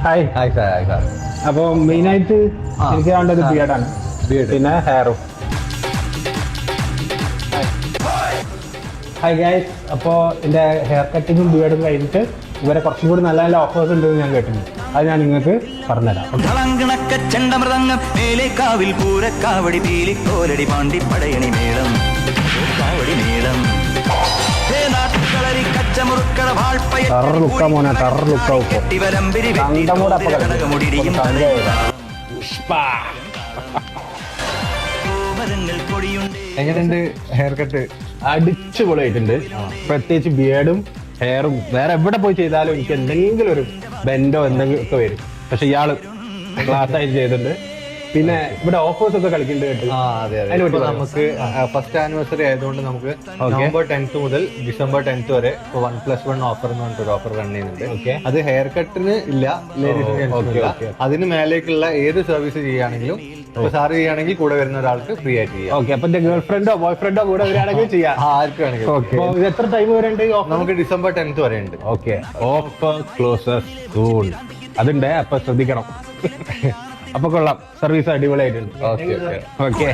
Hi. Hi sir, hi sir. അപ്പോൾ മെയിനായിട്ട് എനിക്ക് വേണ്ടത് ബിയർഡാണ്, പിന്നെ ഹെയറും. ഹായ് ഗൈസ്, അപ്പോൾ എൻ്റെ ഹെയർ കട്ടിങ്ങും ബിയർഡും കഴിഞ്ഞിട്ട് ഇവരെ കുറച്ചും കൂടി നല്ല നല്ല ഓഫേഴ്സ് ഉണ്ടെന്ന് ഞാൻ കേട്ടിട്ടുണ്ട്. അത് ഞാൻ നിങ്ങൾക്ക് പറഞ്ഞുതരാം. ടറർ ലുക്കാ മോനെ, ടറർ ലുക്കാ. എങ്ങനെയുണ്ട് ഹെയർ കട്ട്? അടിച്ചുപൊളിയായിട്ടുണ്ട്. പ്രത്യേകിച്ച് ബിയർഡും ഹെയറും വേറെ എവിടെ പോയി ചെയ്താലും എനിക്ക് എന്തെങ്കിലും ഒരു ബെൻഡോ എന്തെങ്കിലും ഒക്കെ വരും. പക്ഷെ ഇയാള് ക്ലാസ് ആയിട്ട് ചെയ്തിട്ടുണ്ട്. പിന്നെ ഇവിടെ ഓഫേഴ്സ് ഒക്കെ കളിക്കുന്നുണ്ട് കേട്ടു. അതെ അതെ. നമുക്ക് ഫസ്റ്റ് ആനിവേഴ്സറി ആയതുകൊണ്ട് നമുക്ക് നവംബർ 10th മുതൽ ഡിസംബർ 10th വരെ 1+1 ഓഫർ എന്ന് പറഞ്ഞിട്ട് ഒരു ഓഫർ റൺ ചെയ്യുന്നുണ്ട്. അത് ഹെയർ കട്ടിന് ഇല്ല, ലേഡീസിന്. അതിന് മേലേക്കുള്ള ഏത് സർവീസ് ചെയ്യുകയാണെങ്കിലും, സാറ് ചെയ്യുകയാണെങ്കിൽ കൂടെ വരുന്ന ഒരാൾക്ക് ഫ്രീ ആയിട്ട് ചെയ്യാം. ഓക്കെ, അപ്പൊ എന്റെ ഗേൾ ഫ്രണ്ടോ ബോയ് ഫ്രണ്ടോ കൂടെ വരികയാണെങ്കിൽ ചെയ്യാം. ആർക്ക് വേണമെങ്കിലും. ഇത് എത്ര ടൈം വരെ ഉണ്ട്? നമുക്ക് ഡിസംബർ 10th വരെ ഉണ്ട്. Okay, offer closes soon. അതുണ്ട്, അപ്പൊ ശ്രദ്ധിക്കണം. അപ്പൊ കൊള്ളാം, സർവീസ് അടിപൊളിയായിട്ടുണ്ട്. ഓക്കെ.